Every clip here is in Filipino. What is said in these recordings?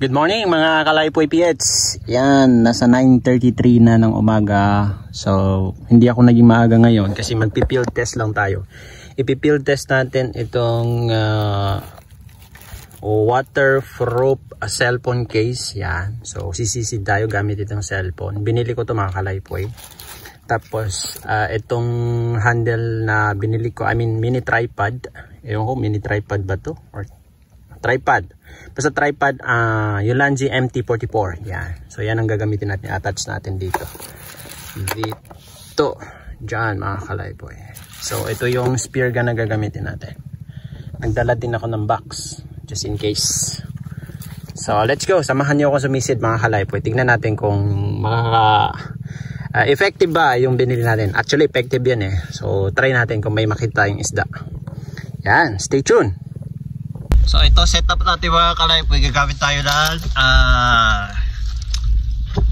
Good morning mga Kalaypoy PH. Yan, nasa 9:33 na ng umaga. So, hindi ako naging maaga ngayon kasi magpi-field test lang tayo. Ipi-field test natin itong waterproof cellphone case. Yan. So, sisisid tayo gamit itong cellphone. Binili ko ito mga Kalaypoy. Tapos, itong handle na binili ko, mini tripod. Ewan ko, mini tripod ba to? Or tripod. Basta tripod, Ulanzi MT44. Yan. So, yan ang gagamitin natin. Attach natin dito. Dito. Diyan, mga Kalaypoy. So, ito yung spear gun na gagamitin natin. Nagdala din ako ng box. Just in case. So, let's go. Samahan niyo ako sumisid, mga Kalaypoy. Tignan natin kung effective ba yung binili natin. Actually, effective yan eh. So, try natin kung may makita yung isda. Yan. Stay tuned. So ito setup natin mga Kalaypoy, gagamit tayo ng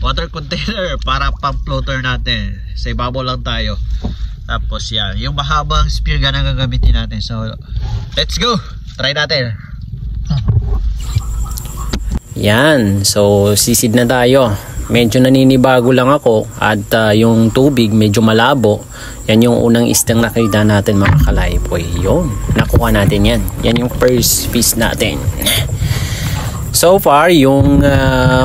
water container para pang floater natin. Sa ibabaw lang tayo. Tapos yan, yung mahabang spear gun ang gagamitin natin. So let's go, try natin. Yan, so sisid na tayo. Medyo naninibago lang ako at yung tubig medyo malabo. Yan yung unang isdang nakita natin mga Kalaypoy. Yun, nakuha natin yan. Yan yung first fish natin. So far, yung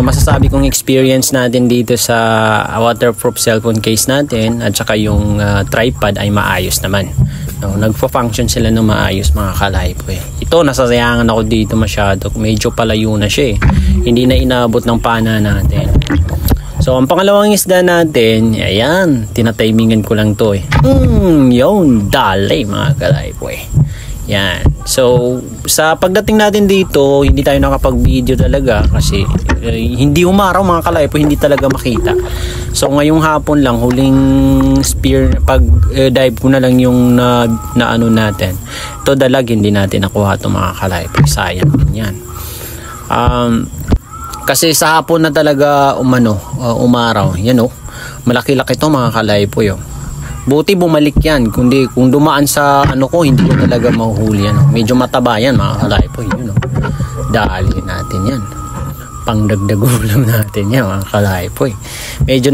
masasabi kong experience natin dito sa waterproof cellphone case natin at saka yung tripod ay maayos naman. No, nagpo-function sila ng maayos mga Kalaypoy. Ito, nasasayangan ako dito masyado. Medyo palayo na siya eh. Hindi na inabot ng pana natin. So, ang pangalawang isda natin, ayan, tinatimingan ko lang to eh. Yun, dali mga Kalaypoy. Yan. So, sa pagdating natin dito, hindi tayo nakapag-video talaga kasi hindi umaraw mga Kalaypoy, hindi talaga makita. So, ngayong hapon lang, huling spear, pag-dive ko na lang yung na ano natin. Ito dalag, hindi natin nakuha ito mga Kalaypoy. Sayang din yan. Kasi sa hapon na talaga umaraw. Yan oh. Malaki-laki ito mga Kalaypoy oh. Buti bumalik yan. Kundi kung dumaan sa ko, hindi ko talaga mahuhuli yan. Medyo mataba yan mga Kalaypoy. Yun oh. Dali natin yan. Pangdagdag ulam natin yan mga Kalaypoy. Medyo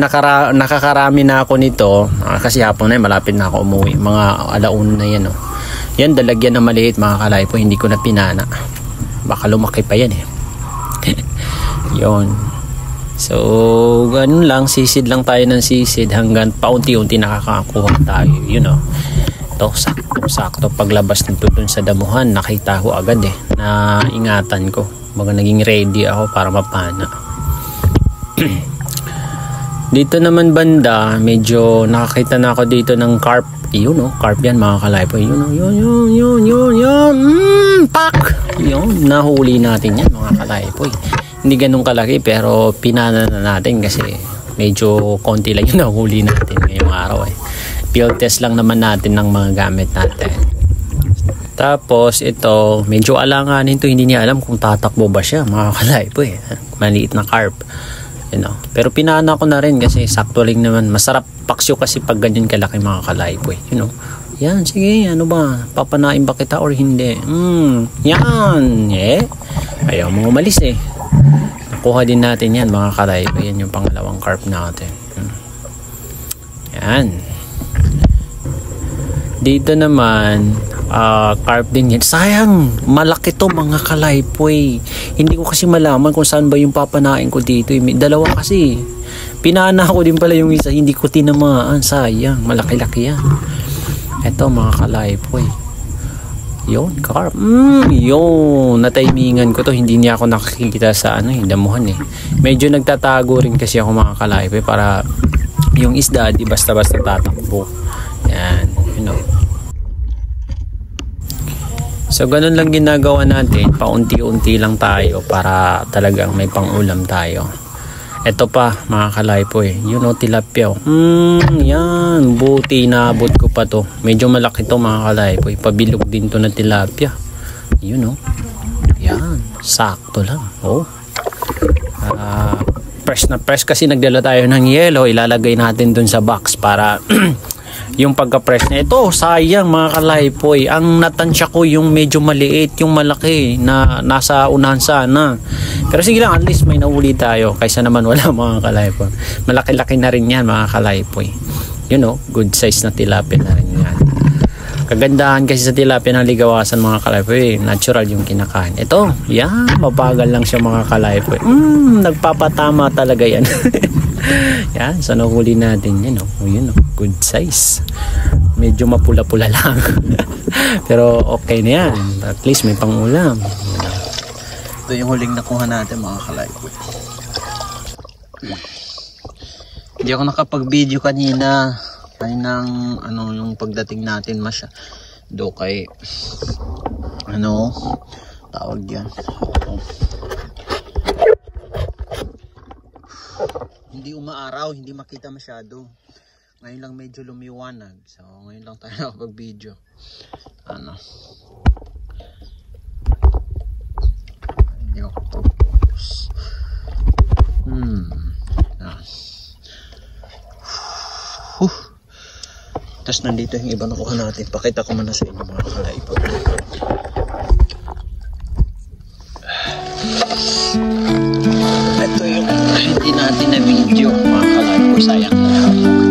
nakakarami na ako nito. Kasi hapon na malapit na ako umuwi. Mga alauna na yan oh. Yan dalagyan na maliit mga Kalaypoy. Hindi ko na pinana. Baka lumaki pa yan eh. Yon. So, ganun lang, sisid lang tayo ng sisid hanggang paunti-unti nakakakuha tayo, you know. Ito, sakto paglabas nito dun sa damuhan, nakita ko agad eh, na ingatan ko. Baga naging ready ako para mapana. Dito naman banda, medyo nakakita na ako dito ng carp. Yun oh, carp yan mga Kalaypoy. Yun. Pak! Yun, nahuli natin yan mga Kalaypoy. Hindi ganun kalaki pero pinana na natin kasi medyo konti lang yung nahuli natin ngayong araw eh. Field test lang naman natin ng mga gamit natin. Tapos ito, medyo alanganin to, hindi niya alam kung tatakbo ba siya mga Kalaypoy. Maliit na carp. You know. Pero pinana ko na rin kasi sakto lang naman. Masarap paksyo kasi pag ganyan kalaki mga Kalaypoy. You know. Yan, sige, ano ba? Papanain ba kita or hindi? Yan. Ayaw mo umalis eh. Nakuha din natin yan mga Kalaypoy. Yan yung pangalawang carp natin. Yan. Dito naman, carp din yan. Sayang, malaki to mga Kalaypoy. Hindi ko kasi malaman kung saan ba yung papanain ko dito. Dalawa kasi. Pinana ko din pala yung isa. Hindi ko tinamaan. Sayang, malaki-laki yan. Ito mga Kalaypoy. Yun, carp. Yun, natimingan ko to. Hindi niya ako nakikita sa damuhan eh. Medyo nagtatago rin kasi ako mga Kalaypoy para yung isda di basta-basta tatakbo. Yan, you know. So, ganun lang ginagawa natin. Paunti-unti lang tayo para talagang may pang-ulam tayo. Ito pa mga Kalaypoy, you know, tilapia. Yan, buti naabot ko pa to. Medyo malaki to mga Kalaypoy. Pabilog din to na tilapia. You know. Yan, sakto lang. Oh. Press na press kasi nagdala tayo ng yelo. Ilalagay natin dun sa box para yung pagka-press niya. Ito, sayang mga kalaypoy. Ang natansya ko yung medyo maliit, yung malaki na nasa unahan sana. Pero sige lang, at least may nahuli tayo kaysa naman wala mga kalaypoy. Malaki-laki na rin yan mga kalaypoy. You know, good size na tilapia na rin yan. Kagandahan kasi sa tilapia ng ligawasan mga kalaypoy, natural yung kinakain. Ito, yan, mabagal lang siya mga kalaypoy. Nagpapatama talaga yan. Yan, so nahuli natin yan. Yun, good size. Medyo mapula-pula lang. Pero okay na yan. At least may pangulam. Ito yung huling nakuha natin mga kalaypoy. Hindi ako nakapag-video kanina. Ng yung pagdating natin do kay tawag diyan. Hindi umaaraw, hindi makita masyado. Ngayon lang medyo lumiwanag. So ngayon lang tayo nakapag-video. Hindi ako focus. Tapos nandito yung iba nakuha natin. Pakita ko muna sa inyo mga kalaypoy. Ito yung hindi natin na video mga kalaypoy. Sayang na.